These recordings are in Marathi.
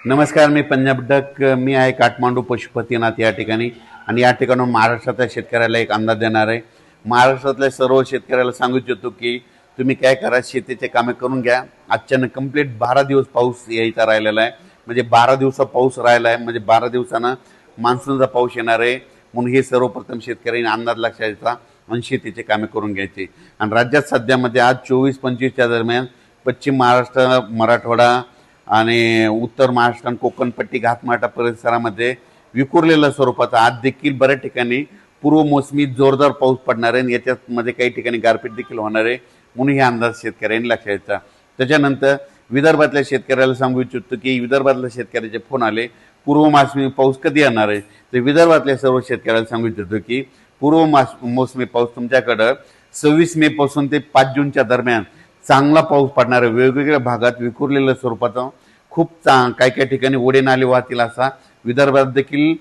नमस्कार, मी पंजाब डक. मी आहे काठमांडू पशुपतीनाथ या ठिकाणी आणि या ठिकाणून महाराष्ट्रातल्या शेतकऱ्याला एक अंदाज देणार आहे. महाराष्ट्रातल्या सर्व शेतकऱ्याला सांगू इच्छितो की तुम्ही काय करा, शेतीचे कामे करून घ्या. आजच्यानं कंप्लीट 12 दिवस पाऊस यायचा राहिलेला आहे. म्हणजे 12 दिवसा पाऊस राहिला आहे, म्हणजे 12 दिवसानं मान्सूनचा पाऊस येणार आहे. म्हणून हे सर्वप्रथम शेतकऱ्यांनी अंदाज लक्षात घ्यायचा आणि शेतीचे कामे करून घ्यायचे. आणि राज्यात सध्यामध्ये आज 24-25च्या दरम्यान पश्चिम महाराष्ट्र, मराठवाडा आणि उत्तर महाराष्ट्र आणि कोकणपट्टी घाटमाटा परिसरामध्ये विखुरलेल्या स्वरूपाचा आज देखील बऱ्याच ठिकाणी पूर्व मोसमी जोरदार पाऊस पडणार आहे. याच्यामध्ये काही ठिकाणी गारपीट देखील होणार आहे. म्हणून हे अंदाज शेतकऱ्यांनी लक्षात घ्यायचा. त्याच्यानंतर विदर्भातल्या शेतकऱ्याला सांगू इच्छितो की विदर्भातल्या शेतकऱ्याचे फोन आले, पूर्व मोसमी पाऊस कधी येणार आहे. तर विदर्भातल्या सर्व शेतकऱ्याला सांगू इच्छितो की पूर्व मोसमी पाऊस तुमच्याकडं 26 मे पासून ते 5 जूनच्या दरम्यान चांगला पाऊस पडणार आहे. वेगवेगळ्या भागात विखुरलेल्या स्वरूपाचा खूप काही ठिकाणी ओढे नाले वाहतील असा विदर्भात देखील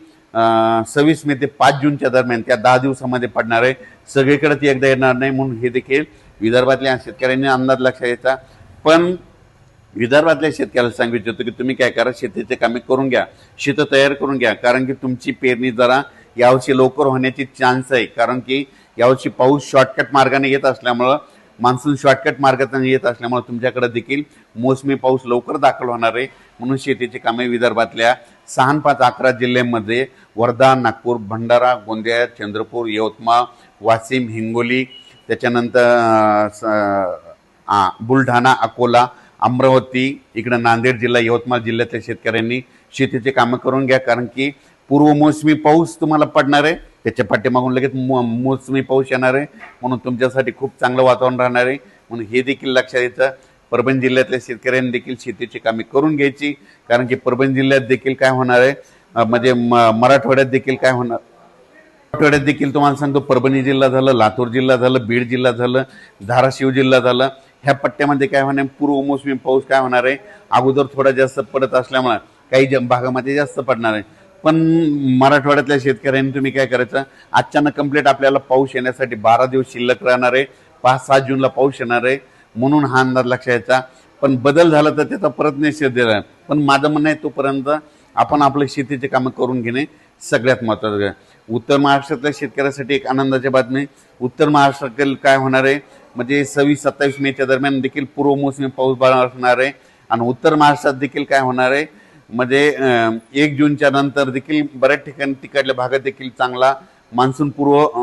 26 मे ते 5 जूनच्या दरम्यान त्या 10 दिवसामध्ये पडणार आहे. सगळीकडे ती एकदा येणार नाही. म्हणून हे देखील विदर्भातल्या शेतकऱ्यांनी अंदाज लक्षात घ्यायचा. पण विदर्भातल्या शेतकऱ्याला सांगू इच्छितो की तुम्ही काय करा, शेतीचे कामे करून घ्या, शेत तयार करून घ्या. कारण की तुमची पेरणी जरा यावर्षी लवकर होण्याची चान्स आहे. कारण की यावर्षी पाऊस शॉर्टकट मार्गाने येत असल्यामुळं, मान्सून शॉर्टकट मार्गातून येत असल्यामुळे तुमच्याकडे देखील मोसमी पाऊस लवकर दाखल होणार आहे. म्हणून शेतीची कामे विदर्भातल्या 6, 5, 11 जिल्ह्यांमध्ये वर्धा, नागपूर, भंडारा, गोंदिया, चंद्रपूर, यवतमाळ, वाशिम, हिंगोली, त्याच्यानंतर बुलढाणा, अकोला, अमरावती, इकडं नांदेड जिल्हा, यवतमाळ जिल्ह्यातल्या शेतकऱ्यांनी शेतीचे कामं करून घ्या. कारण की पूर्व मोसमी पाऊस तुम्हाला पडणार आहे, त्याच्या पाठीमागून लगेच मोसमी पाऊस येणार आहे. म्हणून तुमच्यासाठी खूप चांगलं वातावरण राहणार आहे. म्हणून हे देखील लक्षात घ्यायचं. परभणी जिल्ह्यातल्या शेतकऱ्यांनी देखील शेतीची कामे करून घ्यायची. कारण की परभणी जिल्ह्यात देखील काय होणार आहे, म्हणजे मराठवाड्यात देखील काय होणार, मराठवाड्यात देखील तुम्हाला सांगतो, परभणी जिल्हा झालं, लातूर जिल्हा झालं, बीड जिल्हा झालं, धाराशिव जिल्हा झालं, ह्या पट्ट्यामध्ये काय होणार, पूर्व मोसमी पाऊस काय होणार आहे, अगोदर थोडा जास्त पडत असल्यामुळे काही भागामध्ये जास्त पडणार आहे. पण मराठवाड्यातल्या शेतकऱ्यांनी तुम्ही काय करायचं, अचानक कंप्लीट आपल्याला पाऊस येण्यासाठी 12 दिवस शिल्लक राहणार आहे. 5-7 जूनला पाऊस येणार आहे. म्हणून हा अंदाज लक्षात घ्यायचा. पण बदल झाला तर त्याचा परत निषेध दिला. पण माझं म्हणणं आहे, तोपर्यंत आपण आपल्या शेतीचे कामं करून घेणे सगळ्यात महत्त्वाचं आहे. उत्तर महाराष्ट्रातल्या शेतकऱ्यासाठी एक आनंदाची बातमी, उत्तर महाराष्ट्रातील काय होणार आहे, म्हणजे 26-27 मेच्या दरम्यान देखील पूर्व मोसमी पाऊस असणार आहे. आणि उत्तर महाराष्ट्रात देखील काय होणार आहे, म्हणजे 1 जूनच्या नंतर देखील बऱ्याच ठिकाणी तिकडल्या भागात देखील चांगला मान्सून पूर्व,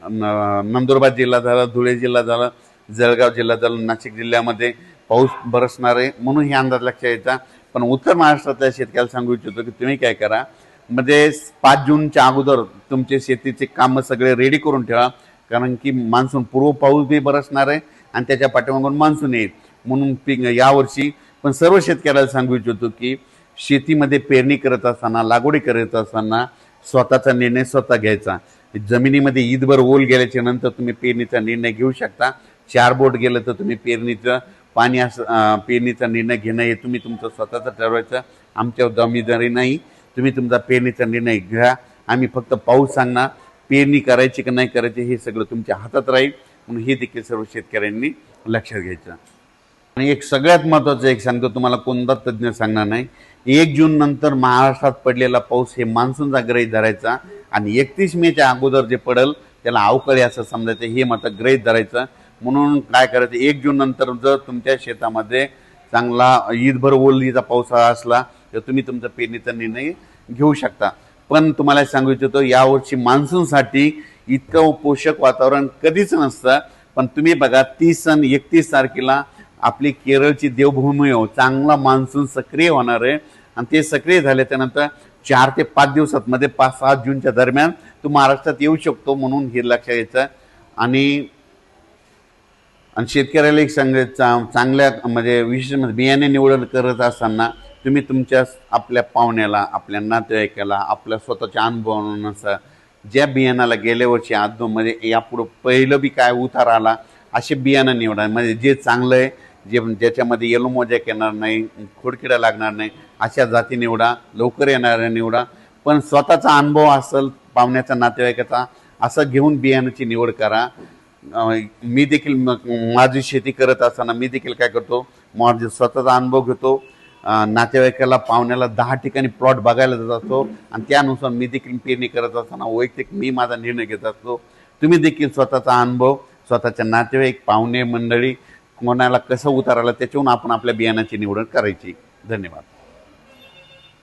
नंदुरबार जिल्हा झाला, धुळे जिल्हा झाला, जळगाव जिल्हा झाला, नाशिक जिल्ह्यामध्ये पाऊस बरसणार आहे. म्हणून हे अंदाज लक्षात यायचा. पण उत्तर महाराष्ट्रातल्या शेतकऱ्याला सांगू इच्छितो की तुम्ही काय करा, म्हणजे 5 जूनच्या अगोदर तुमचे शेतीचे कामं सगळे रेडी करून ठेवा. कारण की मान्सून पूर्व पाऊस बी बरसणार आहे आणि त्याच्या पाठीमागून मान्सून येईल. म्हणून पीक यावर्षी पण सर्व शेतकऱ्याला सांगू इच्छितो की शेतीमध्ये पेरणी करत असताना, लागवडी करत असताना स्वतःचा निर्णय स्वतः घ्यायचा. जमिनीमध्ये ईदभर ओल गेल्याच्या नंतर तुम्ही पेरणीचा निर्णय घेऊ शकता. 4 बोट गेलं तर तुम्ही पेरणीचं पाणी पेरणीचा निर्णय घेणं हे तुम्ही तुमचं स्वतःचं ठरवायचं. आमच्यावर जबाबदारी नाही. तुम्ही तुमचा पेरणीचा निर्णय घ्या. आम्ही फक्त पाऊस सांगणार, पेरणी करायची की नाही करायची हे सगळं तुमच्या हातात राहील. म्हणून हे देखील सर्व शेतकऱ्यांनी लक्षात घ्यायचं. आणि एक सगळ्यात महत्त्वाचं एक सांगतो तुम्हाला, कोणता तज्ज्ञ सांगणार नाही, 1 जून नंतर महाराष्ट्रात पडलेला पाऊस हे मान्सूनचा गृहीत धरायचा. आणि 31 मेच्या अगोदर जे पडेल त्याला अवकाळी असं समजायचं, हे मात्र गृहीत धरायचं. म्हणून काय करायचं, 1 जून नंतर जर तुमच्या शेतामध्ये चांगला ईदभर ओलीचा पावसाळा असला तर तुम्ही तुमचा पेरणीचा निर्णय घेऊ शकता. पण तुम्हाला सांगू इच्छितो, यावर्षी मान्सूनसाठी इतकं पोषक वातावरण कधीच नसतं. पण तुम्ही बघा, 30 आणि 31 तारखेला आपली केरळची देवभूमी हो, चांगला मान्सून सक्रिय होणार आहे. आणि ते सक्रिय झाले त्यानंतर 4 ते 5 दिवसात मध्ये 5-7 जूनच्या दरम्यान तो महाराष्ट्रात येऊ शकतो. म्हणून हे लक्षात घ्यायचं. आणि शेतकऱ्याला एक चांगल्या म्हणजे विशेष बियाणे निवड करत असताना तुम्ही तुमच्या आपल्या पाहुण्याला, आपल्या नातेवाईकाला, आपल्या स्वतःच्या अनुभवानुसार ज्या बियाणाला गेल्या वर्षी आदोमध्ये यापुढं पहिलं बी काय उतार आला असे बियाणं निवडा. म्हणजे जे चांगलं आहे, ज्याच्यामध्ये येलो मोजॅक येणार नाही, खोडकिडा लागणार नाही, अशा जाती निवडा. लवकर येणाऱ्या निवडा. पण स्वतःचा अनुभव असेल, पाहुण्याचा, नातेवाईकाचा, असं घेऊन बियाणाची निवड करा. मी देखील माझी शेती करत असताना मी देखील काय करतो, माझा स्वतःचा अनुभव घेतो. नातेवाईकाला पाहुण्याला 10 ठिकाणी प्लॉट बघायला जात असतो आणि त्यानुसार मी देखील पेरणी करत असताना वैयक्तिक मी माझा निर्णय घेत असतो. तुम्ही देखील स्वतःचा अनुभव, स्वतःच्या नातेवाईक, पाहुणे मंडळी कोणाला कसं उतारायला त्याच्यावरून आपण आपल्या बियाणाची निवड करायची. धन्यवाद.